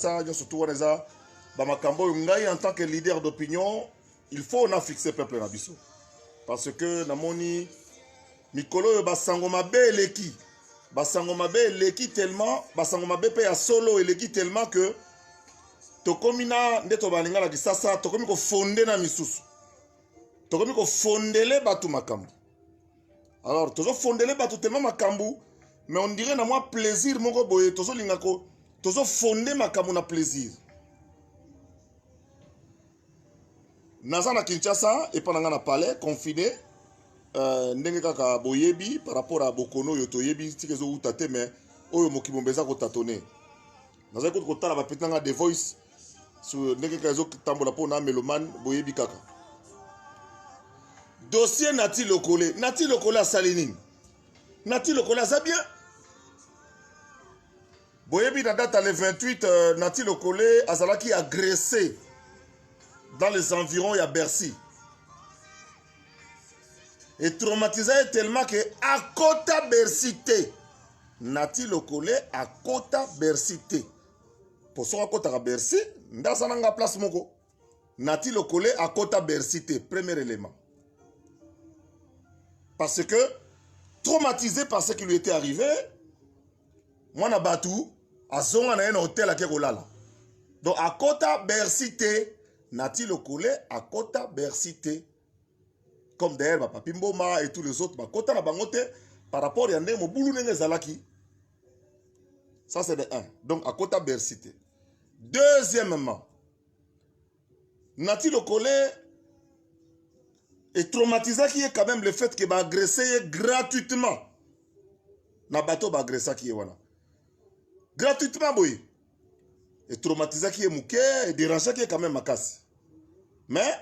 Ça, surtout en tant que leader d'opinion, il faut on a fixé peuple nabiso. Parce que namoni mikolo basangoma be eleki. Basangoma be eleki tellement, basangoma be pe ya solo eleki tellement que tokomina ndeto balinga la kisasa tokomi ko fonder na misusu. Tokomi ko fondele batu makambu. Alors tozo fondele batu tellement makambu, mais on dirait na moi plaisir moko boye tozo lingako, tozo fonder makambu na plaisir. Naza na Kinshasa et pendant na palais confiné ndenge kaka boyebi par rapport à bokono yoto yebi tikezo utate mais oyo mokibombeza ko tatone. Naza ko tala ba petanga The Voice sur ndenge kazo tambola pona meloman boyebi kaka. Dossier Nati Lokole a salinine. Nati Lokole a bien. Boyebi na date le 28 Nati Lokole azalaki agressé dans les environs de Bercy. Et traumatisé tellement que à Kota Bercité, Nati Lokole à Kota Bercité. Pour ça, à Kota Bercy, dans un place moko. Nati Lokole à Kota Bercité, premier élément. Parce que, traumatisé par ce qui lui était arrivé, moi, na batou, à Zonga na un hôtel à Kerolala. Donc, à Kota Bercité, Nati Lokole à Kota Bercité. Comme d'ailleurs, Papi Mboma et tous les autres, Kota na bangote, par rapport à Yandé, Moboulou Nenge Zalaki. Ça, c'est de 1. Donc, à Kota Bercité. Deuxièmement, Nati Lokole est traumatisé qui est quand même le fait qu'il va agresser gratuitement. Na bateau va agresser qui est voilà. Gratuitement, boy. Et traumatisé qui est mouké, et dérangé qui est quand même ma casse. Mais,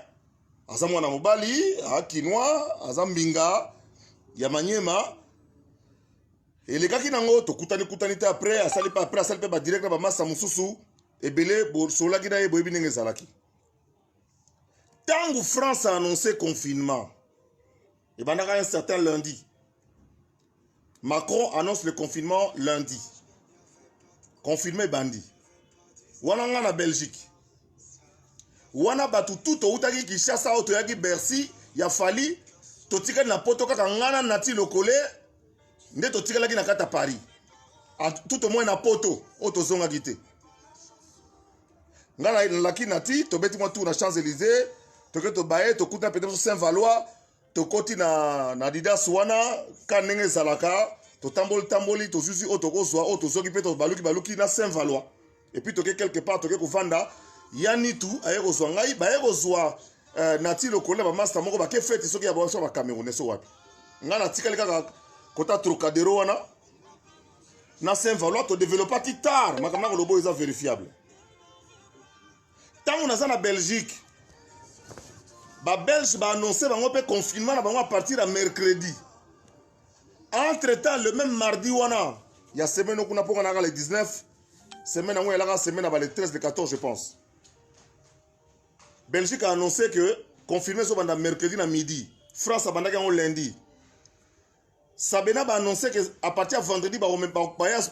Azamwana Mobali, à Kinoa, Azambinga, Yamanyema, et les gars qui n'ont pas kutani après, à salipa après, à salipa direct à Massa Moussousou, et Belé, Sola Gina et Boebi Zalaki. Tant que France a annoncé confinement, et ben un certain lundi, Macron annonce le confinement lundi. Confinement bandit. Wana na Belgique. Wana batu tout outaki Kinshasa auto yaki Bercy ya fali totika na poto kaka ngana Nati Lokole nde totika laki na kata Paris. Tout au moins na poto auto zonga gite. Ngana laki Nati to beti moi tout na Champs-Élysées, to ke to baye to kuta peut-être Saint-Valois, to koti na Adidas wana kanenge zalaka, to tamboli to zuzi auto ko zwa auto zoki pe to baluki na Saint-Valois. Et puis toke quelque part toke kuvanda yani tout aye kozwa ngai ba ye kozwa Nati Lokole ba master moko ba ke fete soki ya ba so ba Camerounais so wapi ngana tikali kaka kota Trocadéro wana na Saint-Valois to développer ki tard makamna ko lobo eza vérifiable. Tant on a na Belgique ba Belge ba annoncer bango pe confinement na bango à partir à mercredi. Entre temps le même mardi wana ya semaine kuna poko na le 19 semaine où elle a semaine le 13 le 14 je pense. Belgique a annoncé que confirmé sur le mercredi à midi. France a bandé lundi. Sabena a annoncé que à partir de vendredi va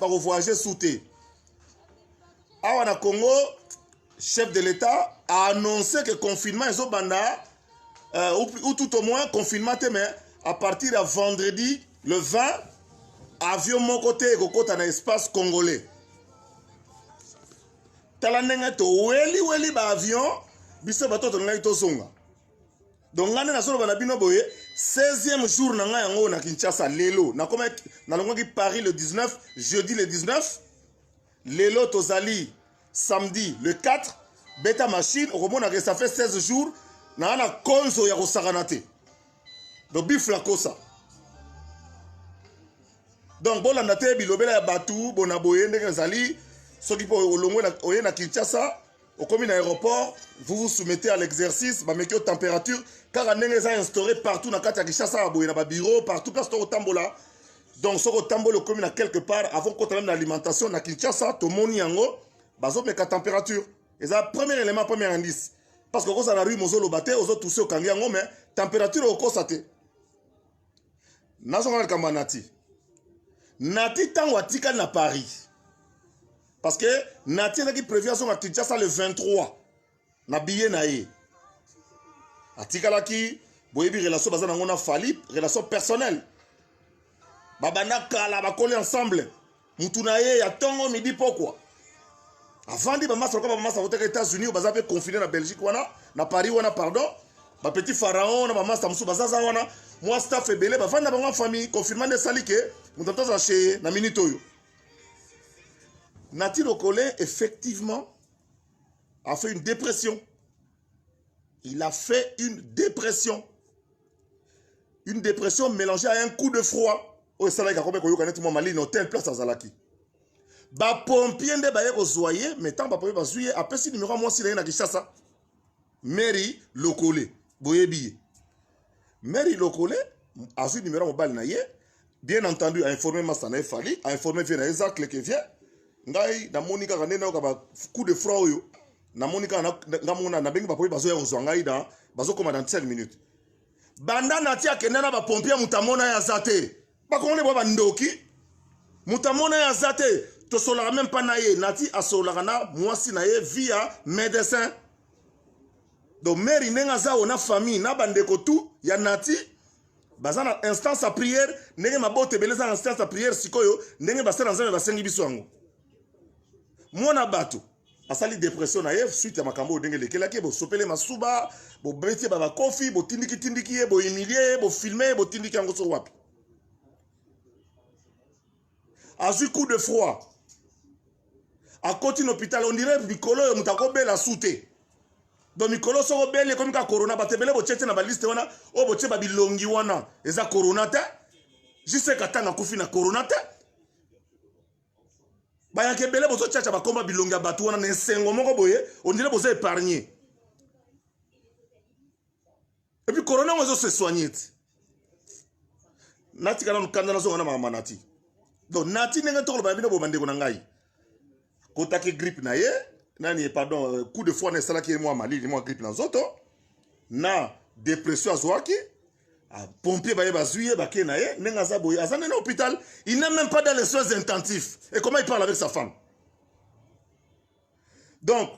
voyager sous thé. Awana Congo, chef de l'État a annoncé que confinement est au banda ou tout au moins confinement mais à partir de vendredi le 20 avion mon côté et côté dans l'espace congolais. Talanenga to weli ba avion biso bato to ngai to zonga. Donc ngane na solo banabino boye 16e jour na ngai yango na Kinshasa lelo na koma na longo ki Paris le 19, jeudi le 19, lelo tozali samedi le 4, beta machine au romona que ça fait 16 jours na na konzo ya kosakanate. Donc bifla kosa. Donc bolanda te bilobela ya batu bona boye ndenge zali ceux qui peuvent na Kinshasa, au commun aéroport, vous vous soumettez à l'exercice, vous mettez aux températures, car on a instauré partout dans Kinshasa, dans le bureau, partout, parce que au Tambola. Donc, ce Tambola, comme quelque part, avant qu'on ait l'alimentation, dans Kinshasa, tout le monde y a la température. Et c'est le premier élément, premier indice. Parce que quand on a eu Mozolo Bate, aux autres tous au Kangiango, mais température au Kosate. National Kambanati. Nati Tangwatika na Paris. Parce que Nati qui prévient son activité ça le 23. Na billet na ye. Atikala ki boyebi relation bazana ngona fali, relation personnelle. Babana kala ba coller ensemble. Mutu na ye ya tongo midi pourquoi? Avant de maman sorka maman aux États-Unis, baza pe confiné na Belgique wana, na Paris wana pardon. Ba petit pharaon na maman samusu bazaza wana. Moi staff ebele ba fanda ba famille confirmant de sali ke mutanto za chez na minute oyo. Nati Lokole effectivement a fait une dépression. Il a fait une dépression. Une dépression mélangée à un coup de froid. Oh, ça là, il y a combien de temps Mali, une hôtel place à Zalaki. Ba pompier de baye zoyer, mais tant ba pompier ba zoyer, après si numéro moi si là na Kishasa. Mary Lokole, boyebi. Mary Lokole, a su numéro mobile na ye, bien entendu a informé Masana Fali, a informé Viena Isaac le qui vient. Ngai na Monica kanena ka ba coup de froid yo. Na Monica na mona na bengi ba pompier ba zoyer ozwangai da, bazo koma dans 5 minutes. Banda natia kenena ba pompier mutamona ya zate. Ba kongole ba ndoki. Mutamona ya zate. To solara même pas naye. Nati a solara na mwasi naye via médecin. Donc mère nenga za ona famille na bandeko tout ya Nati. Bazana instance à prière. Nenge mabote beleza instance à prière sikoyo. Nenge basana nzame basengi biso yango. Mwana bato. Asali dépression naye suite à makambo denge lekela ke bo sopele masuba bo beti baba kofi bo tindiki bo humilier bo filmer bo tindiki yango so wapi a eu coup de froid a côté l'hôpital on dirait Mikolo mutako bela souté donc Mikolo so bele comme ka corona batebele bo tchete na ba liste wana o bo tche ba bilongi wana eza corona te juste katanga kufi na corona te Baya kebele bozo tchacha bakomba bilonga batu wana na sengo moko boye on dirait bozo épargner. Et puis corona ozo se soigner. Nati kana nkanda na zonga na mama Nati. Donc Nati nenga tolo ba bino bo bande ko ngai. Kota ke grippe na ye, nani pardon coup de foie na sala ki moi Mali, moi grippe na zoto. Na dépression azwaki. Pompier baye bazuye bake na ye nenga za boye azana na hôpital il n'est même pas dans les soins intensifs et comment il parle avec sa femme donc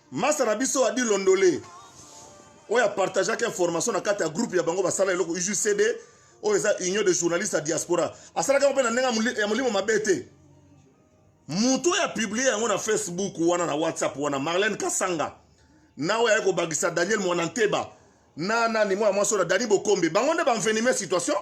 Masana biso a dit londolé on a partagé quelques informations na kata groupe ya bango basala eloko UJCD o eza union de journalistes à diaspora asala ka pe na nenga ya mulimo mabete mutu ya publier yango na Facebook wana na WhatsApp wana Marlène Kasanga nawe ya ko bagisa Daniel Monanteba Nana ni moi sur la Dani Bokombe. Bangonde ba envenimer situation.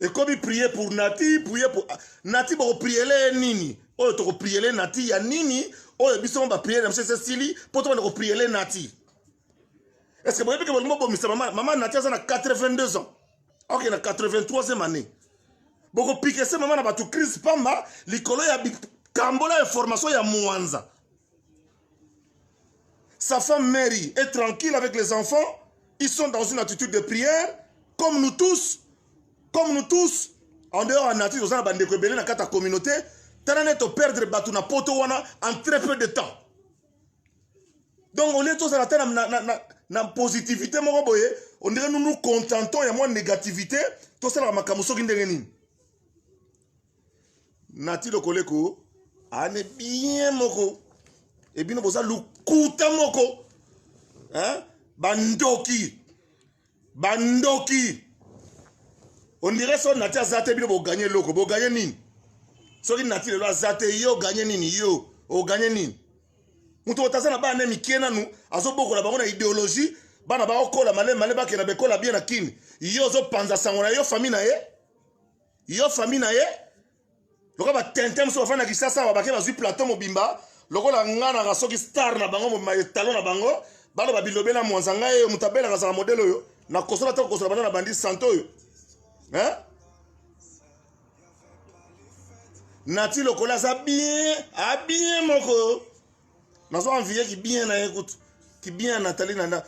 Et comme prier pour Nati, prier pour Nati ba prier les nini. O to prier les Nati ya nini. O biso ba prier monsieur Cécilie pour to ba prier les Nati. Est-ce que vous voyez que votre maman Nati a 82 ans. OK, na 83e année. Boko piquer ce maman na ba tout crise pamba, likolo ya kambola information ya Mwanza. Sa femme Mary est tranquille avec les enfants. Ils sont dans une attitude de prière, comme nous tous, en dehors de Nati, nous avons bandé que dans la communauté, t'as to perdre Batuna Poto wana en très peu de temps. Donc on est tous à la terre na positivité, on dirait nous nous contentons, il y a moins de négativité, tout ça la makamuso kindengenin. Nati le koleko, ane bien moko, et bien nous avons lukuta moko, hein? Bandoki. On dirait que Nati a zate bino bo gagner loko, bo gagner nini. Soki Nati le zate yo gagner nini yo, o gagner nini. Muto otazana ba na mikiena nu, azo boko la bango na idéologie, bana ba okola male ba ke na bekola bien na kini. Yo zo panza sangona yo famille na ye. Yo famille na ye. Loko ba tentem so fana kisasa ba ke ba zui plateau mobimba, loko la ngana ka soki star na bango mo talon na bango. Balo babilobela mwanzanga ye mutabela kazala modelo yo na kosola to kosola bana na bandi santo yo hein Nati lokola za bien moko nazo envier qui bien na écoute qui bien Nathalie nanda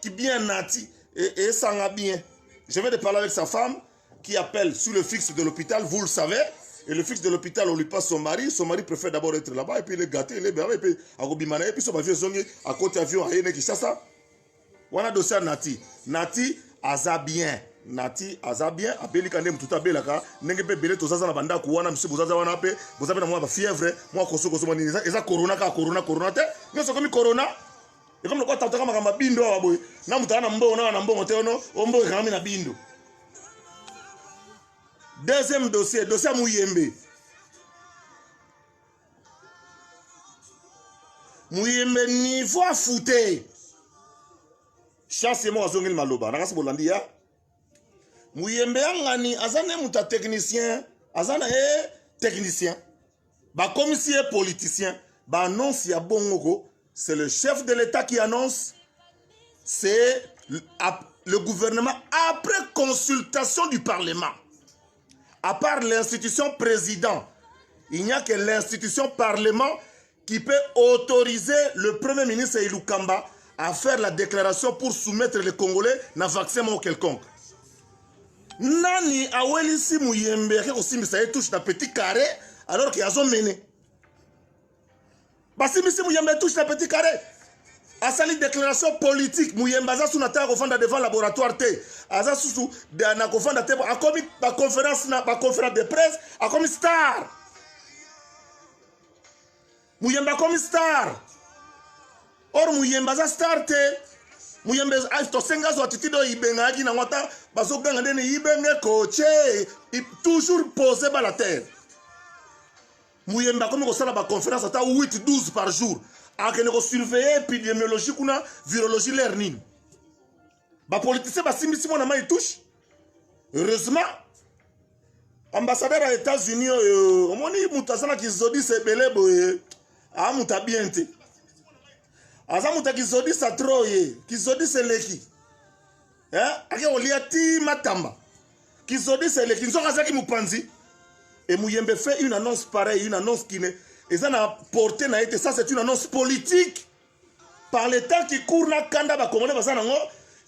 qui bien Nati et sanga bien je vais de parler avec sa femme qui appelle sur le fixe de l'hôpital vous le savez. Et le fixe de l'hôpital, on lui passe son mari préfère d'abord être là-bas, et puis il est gâté, il est bien, et puis et puis son avion zongi à côté avion, à Yene Kishasa. On a dossier à Nati. Nati, aza bien. nati aza bien abelika nde mututa belaka ndenge pe belé tozaza na banda kuwana monsieur bozaza wana pe bozabe na moi ba fièvre moi koso moni eza corona ka corona te nyoso komi corona et comme le quoi tataka makamba bindo wa boy na mutana mbongo na mbongo te ono ombo kami na bindo. Deuxième dossier Muyembe. Muyembe niveau à fouter. Chasse moi azongel maloba. Nakasi bolandi ya. Muyembe angani azane muta technicien, azana technicien. Ba commissaire politicien, ba annonce ya bongoko, c'est le chef de l'État qui annonce. C'est le gouvernement après consultation du Parlement. À part l'institution président, il n'y a que l'institution parlement qui peut autoriser le premier ministre Ilukamba à faire la déclaration pour soumettre les Congolais à un vaccin ou quelconque. Nani aweli si Muyembe aussi misa touche na petit carré alors qu'il y a son mené. Basi si Muyembe touche na petit carré. A sali déclaration politique Muyembe aza sous nata kofanda devant laboratoire te aza sous na kofanda te a komi ba conférence de presse a komi star Muyembe komi star or Muyembe aza star te Muyembe to senga zo atitido ibenga gi na ngota bazo ganga ndene ibenge coach toujours posé ba la terre. Muyembe komi ko sala ba conférence ata 8-12 par jour. A que nous surveiller épidémiologie kuna virologie learning. Ba politicien ba simisi mona mai touche. Heureusement ambassadeur aux États-Unis omoni mutazana kizodi se belebo a muta biente. Aza muta kizodi sa troye, kizodi se leki. Ake oliati matamba. Kizodi se leki nzoka zaki mupanzi. Et Muyembe fait une annonce pareille, une annonce qui ne et ça n'a porté na été ça c'est une annonce politique par l'État qui court na kanda ba Congolais basanango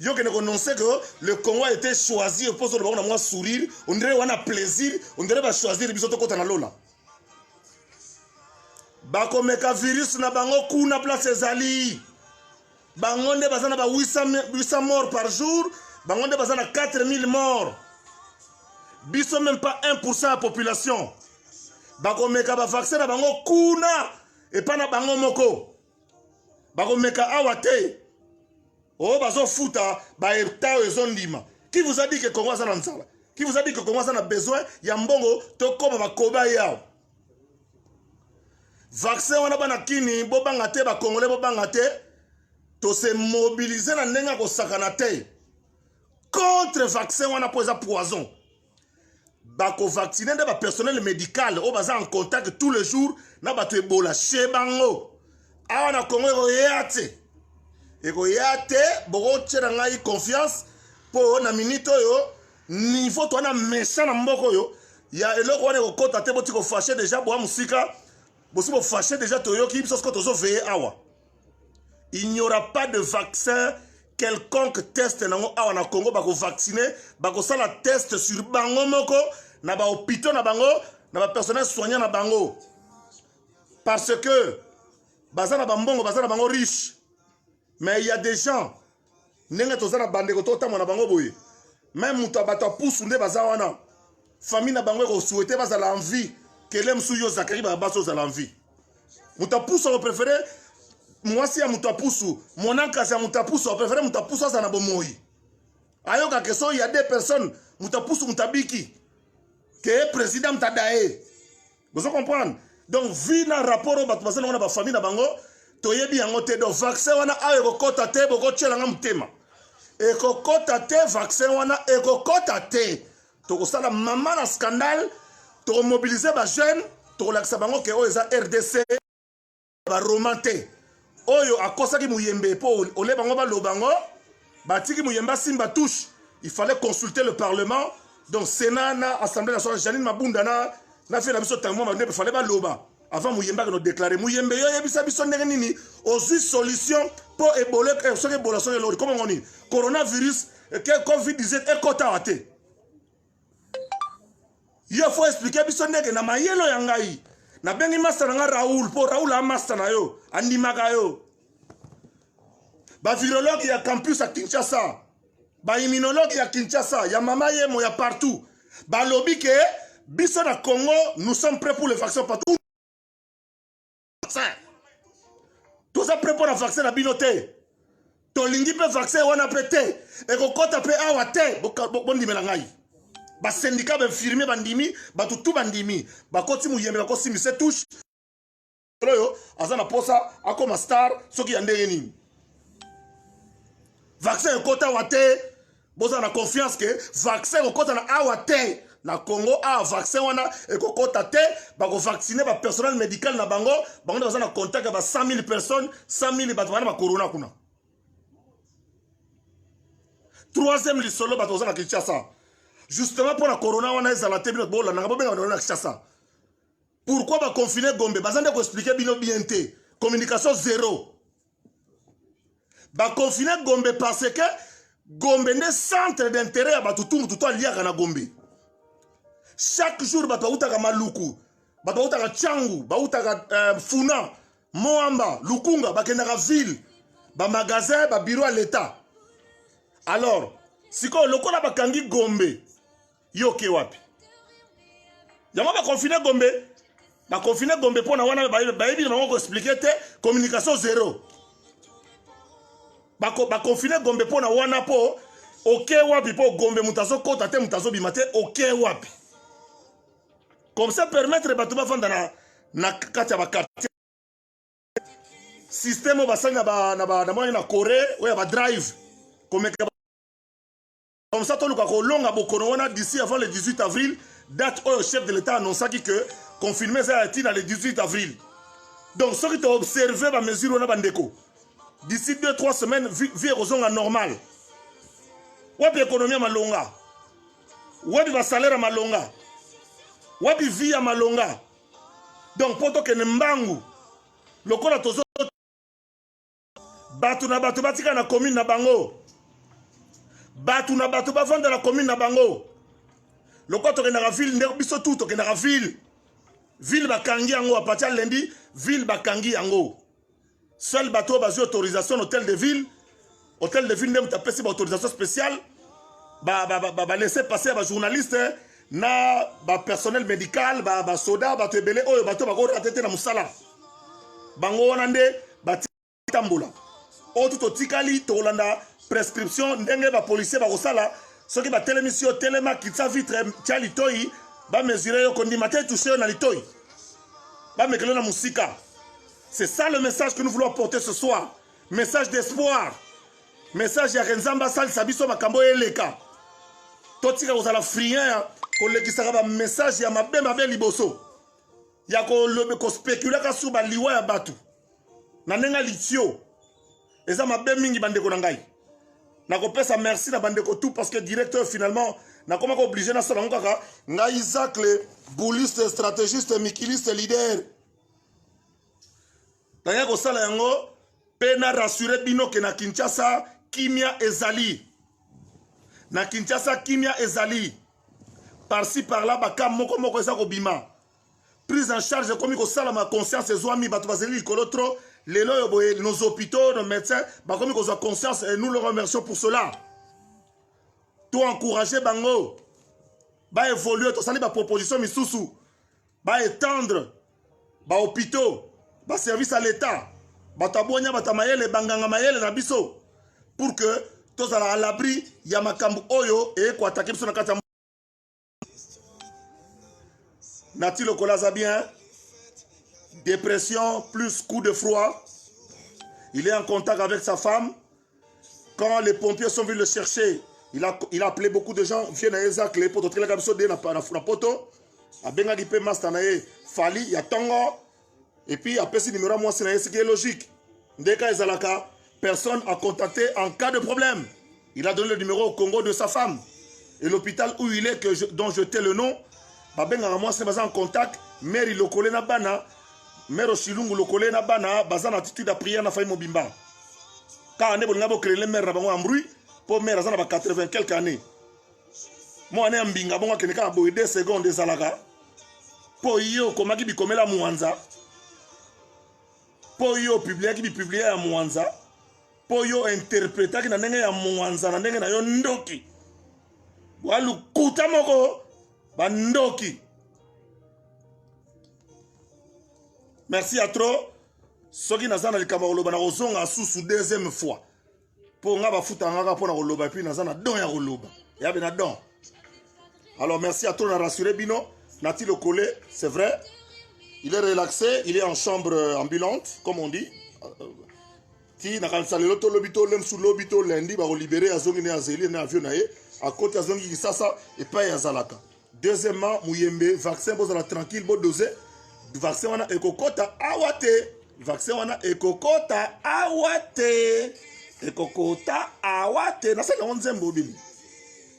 yo que ne annoncer que le Congo a été choisi pour que on a moi sourire on dirait on a plaisir on dirait va choisir biso to kota na lola ba komeka virus na bango kuna place ezali bango nde bazana ba 800 morts par jour bango nde bazana 4000 morts biso même pas 1% de la population. Bako meka ba vaccin na bango kuna et pas na bango moko. Bako meka awate. Oh bazo futa ba eta ezondima. Qui vous a dit que Congo ça na nsala? Qui vous a dit que Congo ça a besoin ya mbongo to koma ba koba yao? Vaccin wana bana kini bo banga te ba Congolais bo banga te to se mobiliser na ndenga ko sakana te. Contre vaccin wana poza poison. Bako vacciner de ba personnel médical o baza en contact tous les jours na bato ebola chez bango awa na Congo eko yate boko tshera ngai confiance po na minute yo niveau to na méchant na mboko yo ya eloko wana ko kota te boti ko fâcher déjà bo musika bo si bo fâcher déjà to yo ki biso ko tozo veiller awa il n'y aura pas de vaccin quelconque test nango awa na Congo bako vacciner bako sala test sur bango moko na ba hôpital na bango na ba personnel soignant na bango parce que bazana bambongo bazana bango riche mais il y a des gens nenga tozana bandeko to tamo na bango boye même muta bato pousu nde bazawana famille na bango ko souhaiter bazala envie que lem suyo zakari ba baso za l'envie muta pousu on préféré moi si ya muta pousu mon oncle si ya muta pousu on préféré muta pousu za na bomoyi ayoka que so il y a des personnes muta pousu mutabiki que président Tadae. Vous comprenez? Donc, vu dans le rapport au bateau, on a ma famille, to yebi yango te do vaccin wana ayo kota te boko tshela nga mutema. Eko kota te vaccin wana eko kota te. To ko sala mama na scandale, to mobiliser ba jeune, to lakisa bango ke o eza RDC ba romanté. Oyo akosaki Muyembe po ole bango ba lobango, batiki Muyemba simba touche. Il fallait consulter le Parlement. Donc, Sénat, Assemblée nationale, Janine Mabunda, na fait la mission de temps, il fallait pas loba. Avant Muyemba, nous déclarer Muyembe, il y a une solution pour éboler, comment on dit, coronavirus, Covid-19, et Kota. Il faut expliquer, il na mayelo yangai. Na bengi master nga Raoul, pour Raoul a master na yo, andimaka yo. Ba virologue, il y a campus à Kinshasa. ba immunologue ya Kinshasa, ya mama yemo ya partout. Ba lobby que biso na Congo, nous sommes prêts pour le vaccin partout. Tout ça prêt pour le vaccin na binote. Tolingi pe vaccin wana pété et ko kota pe awa te bondi melangai. Ba syndicat ba infirmier bandimi, ba tout bandimi. Ba koti muyembe ba kosi mise touche. Loyo azana posa akoma star soki yandenge nini. Vaccin kota wate boza na confiance que vaccin kota na awate na Congo a vaccin wana e kota te ba ko vacciner ba personnel médical na bango bango baza na contact ba 100 000 personnes 100 000 bato wana ba corona kuna. Troisième lisolo bato baza na Kinshasa. Justement pour la corona wana ezala te bino bola na bobenga na Kinshasa. Pourquoi ba confiner Gombe bazande ko expliquer bino bien te communication zéro. Ba confiner Gombe parce que Gombe ne centre d'intérêt ba tout lié na Gombe. Chaque jour bato utaka maluku, bato utaka changu, ba utaka funa, moamba, lukunga bakendaka ville, ba magasin, ba bureau à l'état. Alors, siko lokola bakangi Gombe, yoke wapi. Yama ba confiner Gombe, ba confiner Gombe pona wana ba yebi na ko expliquer te communication zéro. Ba confiner Gombe pona wana po OK wapi po Gombe mutazo kota te mutazo bimate OK wapi. Comme ça permettre bato ba fanda na kati ba quartier. Système ba sanga na moyen na Corée ou ba drive comme ça, tout le monde d'ici avant le 18 avril, date où le chef de l'État a annoncé que confirmer ça a été le 18 avril. Donc, ceux qui ont observé la mesure, on a bandeko. D'ici 2-3 semaines, vie est normale. Wapi économie malonga. Wapi salaire malonga. Wapi vie malonga. Donc, pour que Nembangu, le col a tozo, batu na batu batika na commune na bango. Batu na batu ba vendre la commune na bango. Loko to na ville nder biso tout to na ville. Ville bakangi yango a partir lundi, ville bakangi yango. Seul bateau basi autorisation hôtel de ville. Hôtel de ville ndem tapesi ba autorisation spéciale. Ba laisser passer ba journaliste na ba personnel médical, ba soda, ba tebele oyo bateau ba ko atete na musala. Bango wana nde ba tambola. O tout otikali to Holanda prescription ndenge ba policier ba kosala soki ba télémission téléma kitsa vitre tia litoi ba mesurer yo kondi matin toucher na litoi ba mekelo na musika. C'est ça le message que nous voulons porter ce soir. Message d'espoir. Message ya Renzamba sal sabiso makambo eleka. Totika kozala frien ko lekisaka ba message ya mabe liboso. Ya ko lobe ko spéculer ka sur ba liwa ya batu. Na nenga litio. Eza mabe mingi bandeko na ngai. Na kopesa merci na bandeko tout parce que directeur finalement na comment obligé na sala ngaka nga Isaac le bouliste stratégiste mikiliste leader. Na ko sala yango pe na rassurer bino ke na Kinshasa kimia ezali. Na Kinshasa kimia ezali. Par-ci par-là baka moko eza ko bima. Prise en charge comme ko sala ma conscience ezwami batu bazeli likolo trop. Nos hôpitaux, nos médecins, comme ils ont conscience et nous le remercions pour cela. Tout encourager bango, ba évoluer, tout ça, ba proposition misusu, ba étendre, ba hôpitaux, ba service à l'État, ba tabonya, ba tamayele, banganga mayele na biso, pour que tous à l'abri, yamakambu oyo et quoi attaquer sur la carte. Nati le colaza bien. Dépression plus coup de froid. Il est en contact avec sa femme. Quand les pompiers sont venus le chercher, il a appelé beaucoup de gens. Viens à Isaac, les potos, il a gagné la poto. A benga gipe mastanae fali ya tongo. Et puis après ce numéro moi c'est ce qui est logique. Ndeka ezalaka, personne a contacté en cas de problème. Il a donné le numéro au Congo de sa femme. Et l'hôpital où il est, dont je tais le nom, ba benga moi c'est en contact. Mère il le collé na bana. Mero Shilungu lokole na bana bazana attitude à prière na faille mobimba. Quand on est bon créer les mères bango ambruit pour mère zana ba 80 quelques années. Moi on est mbinga bongo keneka bo 2 secondes ezalaka. Po yo komaki bi komela muanza. Po yo publier ki bi publier ya muanza. po yo interprétaki na ndenge ya mwanza na ndenge na yo ndoki walukuta moko bandoki. Merci à trop. Soki nazana likamba koloba na kozonga susu deuxième fois. Pour nga bafuta ngaka pona koloba puis nazana don ya koloba. Ya bena don. Alors merci à trop na rassurer bino. Nati le collé, c'est vrai. Il est relaxé, il est en chambre ambulante comme on dit. Ti na kan salelo to lobito lem sous lobito lundi ba ko libérer azongi ne azeli na avion na ye. À côté azongi kisasa et pas ya zalaka. Deuxièmement, Muyembe vaccin bozala tranquille bo dosé. Vaccin wana ekokota awate. Vaccin wana ekokota awate. Ekokota awate. Na sala onzembo bili.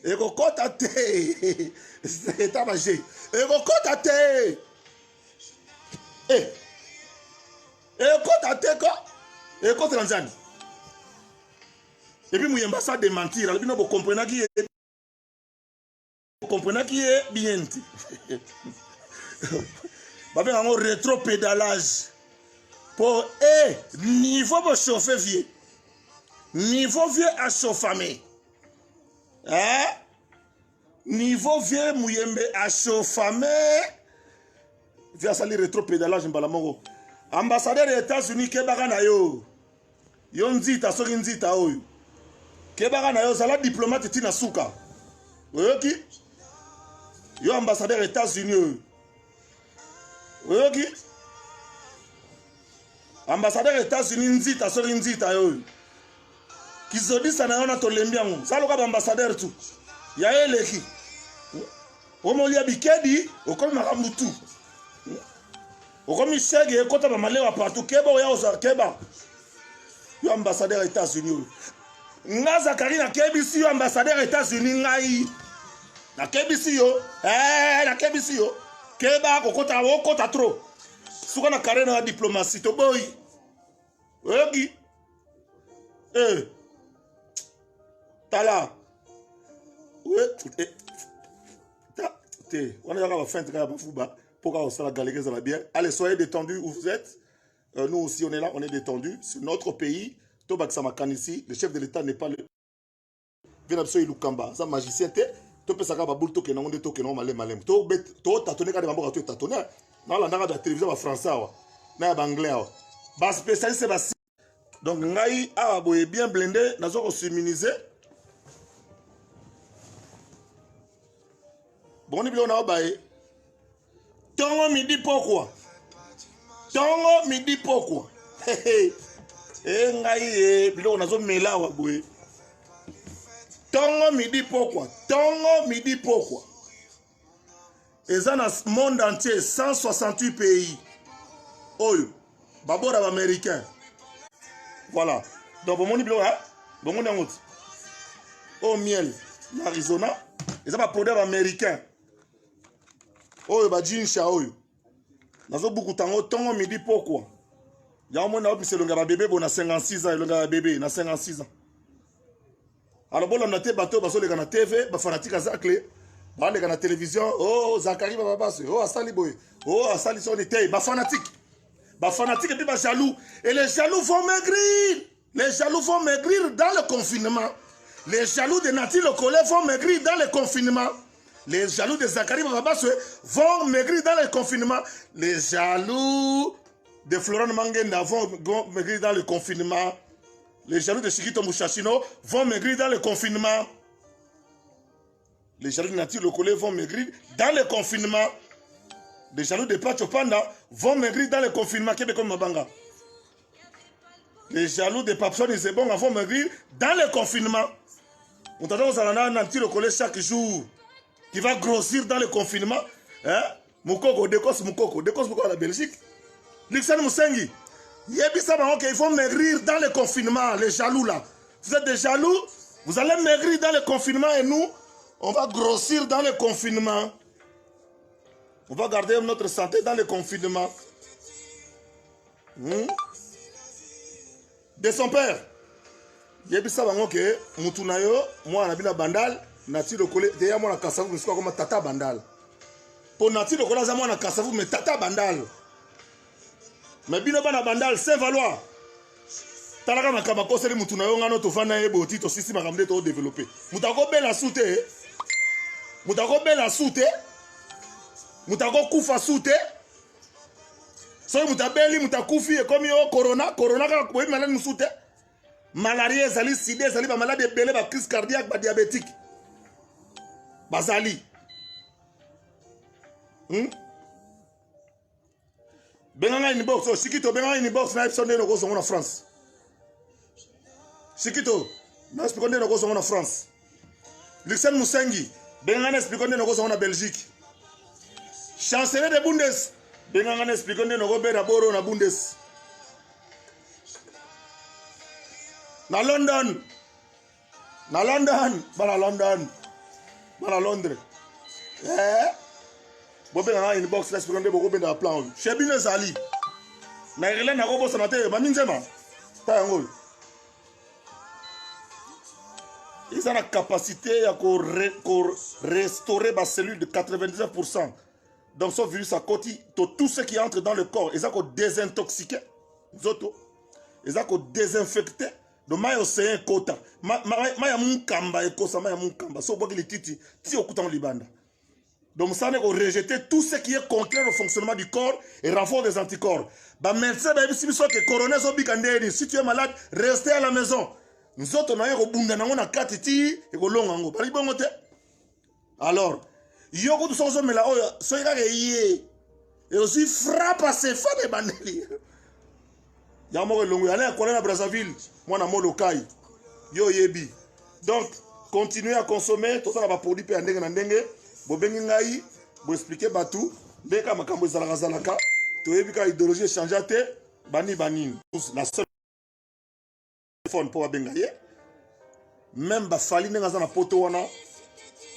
Ekokota te. C'est tabagé. Ekokota te. Eh. Ekokota te ko. Ekokota lanzani. Et puis Muyemba ça démentir. Alors bino bo comprendre qui est. Comprenez qui est bien. Bah bien un rétro-pédalage. Pour niveau pour chauffer vieux. Niveau vieux à chauffer. Hein? Niveau vieux Muyembe à chauffer. Via sali rétro-pédalage mbalamongo. Ambassadeur des États-Unis kebaka na yo. Yo nzita soki nzita oyo. Kebaka na yo sala diplomate tina suka. Oyoki? Yo ambassadeur des États-Unis. Oyoki? Ambassadeur des États-Unis nzita soki nzita yo. Kizodisa na yo na tolembiango. Saloka ba ambassadeur tu. Ya eleki. Omolia bikedi okomi makamutu. Okomi shege ekota ba malewa partout keba oya oza keba. Yo ambassadeur des États-Unis. Nga Zakari na kebisi yo ambassadeur des États-Unis ngai. Na kebisi yo, na kebisi yo. Keba kokota okota trop. Suka na carré na diplomatie to boy. Ogi. Tala. On est à fin de la fuba. Pourquoi on sera galégué ça va bien. Allez, soyez détendus où vous êtes. Nous aussi on est là, on est détendus. C'est notre pays. Tobak Samakan ici, le chef de l'État n'est pas le. Venabso Ilukamba, ça magicien te. To pe saka ba bulto ke na onde to ke no malem malem to bet to tatone ka de bamboka to tatone na la ndanga de télévision ba français wa na ba anglais wa ba spécialiste ba. Donc ngai a boye bien blindé nazo ko immuniser bon ni bilo na bae tongo midi pourquoi ngai bilo nazo mela wa boye. Tongo midi pourquoi? Et ça dans le monde entier, 168 pays. Oyo, babora américain. Voilà. Donc bon mon hein? Bon mon angot. Au miel, l'Arizona, et ça va produire américain. Oyo ba jinsha oyo. Nazo beaucoup tango tongo midi pourquoi? Ya au moins c'est le gars bébé bon na 56 ans, le gars bébé na 56 ans. Alors bon on a été bateau parce que les gars TV ba fanatique azakle ba les gars na télévision oh Zakari ba basse oh asali boy oh asali son était ba fanatique et puis ba jaloux et les jaloux vont maigrir dans le confinement. Les jaloux de Nati le collé vont maigrir dans le confinement. Les jaloux de Zakari ba basse vont maigrir dans le confinement. Les jaloux de Florent Mangenda vont maigrir dans le confinement. Les jaloux de Shikito Mouchachino vont maigrir dans le confinement. Les jaloux de Nati Lokole vont maigrir dans le confinement. Les jaloux de Pacho Panda vont maigrir dans le confinement. Québec Mabanga. Les jaloux de Papson et Zebonga vont maigrir dans le confinement. On t'entend aux Alana Nati Lokole chaque jour qui va grossir dans le confinement. Hein? Moukoko, Dekos Moukoko à la Belgique. Lixan Moussengi. Il faut maigrir dans le confinement, les jaloux là. Vous êtes des jaloux, vous allez maigrir dans le confinement et nous, on va grossir dans le confinement. On va garder notre santé dans le confinement. De son père. Il y a que Moutunayo, moi, on a bandal, Nati le collé, d'ailleurs, moi, on a cassavou, mais c'est comme tata bandal. Pour Nati le collé, moi, on a cassavou, mais tata bandal. Mais bino bana bandal Saint-Valois. talaka makamba koseli mutu na yo ngano tovanda ye boti tosisi makambo nde todeveloppe mutu akobela su te mutu akobela su te mutu akokufa su te soki mutu abeli mutu akufi ekomi yo corona kaka boyebi maladi mosusu te malaria ezali sida ezali bamaladi ebele bacrise cardiaque badiabétique bazali benganga inbox o sikito benganga inbox na episode ndeno kozongo na France sikito na explique ndeno kozongo na France Luxen Musengi benganga na explique ndeno kozongo na Belgique chancelier de Bundes benganga na explique ndeno kobera boro na Bundes na London bana Londres bobenganga inbox na explique ndeno kobenda na plan chebine zali na Irlande na kobosa na te maminzema ta yango ils ont la capacité à restaurer ma cellule de 99%. Donc, ce virus à côté, tout ce qui entre dans le corps, ils ont désintoxiqué. Ils ont désinfecté. Donc, je suis un quota. Je suis un kamba et kosa, je suis un kamba. So bogi li titi, ti okutan libanda. Donc, ça n'est rejeter tout ce qui est contraire au fonctionnement du corps et renfort des anticorps. Bah, médecin, si tu es malade, restez à la maison. Nous autres, nous avons un katiti et nous avons un alors, il y a beaucoup de choses, mais là, et aussi frappe à ces femmes et bandeli. Il y a un mot long, il y a un Brazzaville, moi, je suis local. Yo yebi. Donc, continuez à consommer, tout ça, on va produire un dengue, vous bengingai, vous expliquez tout, dès que ma cambo zalaka, tu as idéologie changeate, bani. La seule pour bengaye même ba fali nga za na poto wana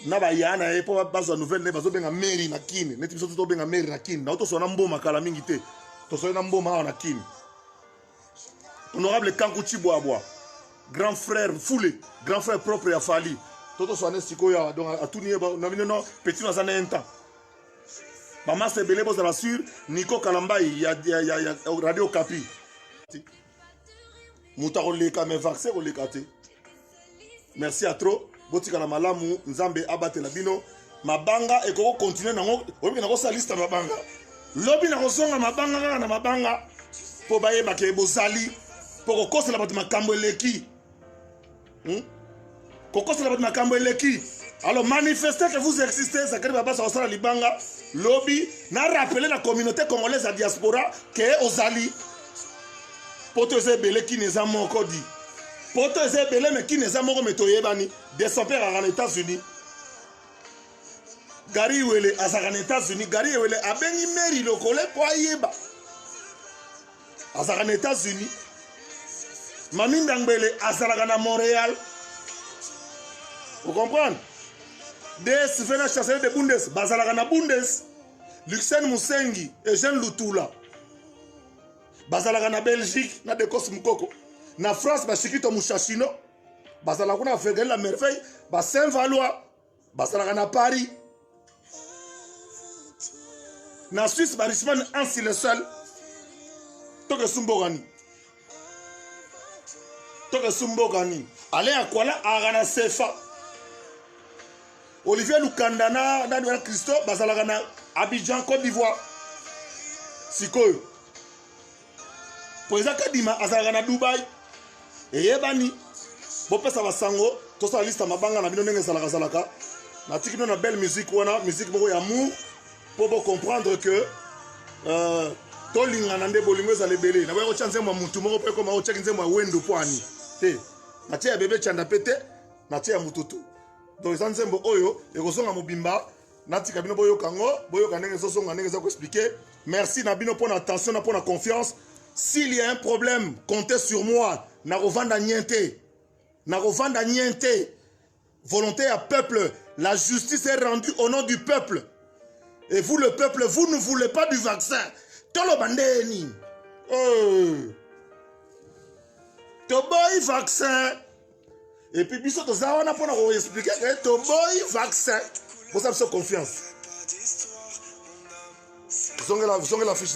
na ba yana e po bazo nouvelle ne bazo benga mairie na kine neti biso to benga mairie na kine na to so na mboma kala mingi te to so na mboma na kine honorable Kankuchi Boabwa grand frère Foulé grand frère propre ya fali to so na sikoya donc atuni na bino petit na za na enta ba master belebo za la sur Nico Kalambai ya radio Kapi Moutaroleka mais vaccin olekate. Merci à trop. Botika na malamu nzambe abate la bino. Mabanga et ko continuer nango. Obi na ko sa liste mabanga. Lobi na ko songa mabanga na mabanga. Po baye make bozali. Po ko kosela bat makambo eleki. Ko kosela bat makambo eleki. Alors manifestez que vous existez, ça crée baba sa osala libanga. Lobi na rappeler la communauté congolaise à diaspora que ozali. Poto ezebele qui n'est pas mon code. Poto ezebele mais qui n'est pas mon métoye bani. De son père à les États-Unis. Gary Wele à les États-Unis. Gary Wele a béni mairie le collègue pour yeba. À les États-Unis. Mamine Dangbele à Montréal. Vous comprenez? Des Sylvain chancelier de Bundes. Bazalagana Bundes. Luxen Musengi et Jean Lutula. Bazalaka na Belgique na Dekos Mukoko na France bashikito Mushashino bazalaka na Fegel la Merveille ba Saint-Valois bazalaka na Paris na Suisse Barisman Ansi le seul toke Sumbogani allez à Kuala Arana Sefa Olivier Lukandana na Christo bazalaka na Abidjan Côte d'Ivoire sikoyo Président Kadima azalaka Dubaï et yebani bopesa basango to sa liste mabanga na bino ndenge zalaka na tikino na belle musique wana musique moko ya amour pour comprendre que to lingana nde bolingo ezale belé na boyo chanze mwa mutu moko pe koma o check nzemwa wendo poani te na tia bébé chanda pete na tia mututu donc nzembo oyo ekozonga mobimba na tika bino boyo kango boyo kanenge zosonga ndenge za ko expliquer merci na bino pour attention na pour la confiance. S'il y a un problème, comptez sur moi. Narovanda niente. Volonté à peuple. La justice est rendue au nom du peuple. Et vous, le peuple, vous ne voulez pas du vaccin. Tolo bandeni. Toboy vaccin. Et puis, biso to zawana pour nous expliquer que toboy vaccin. Vous avez confiance. Zongez la fiche.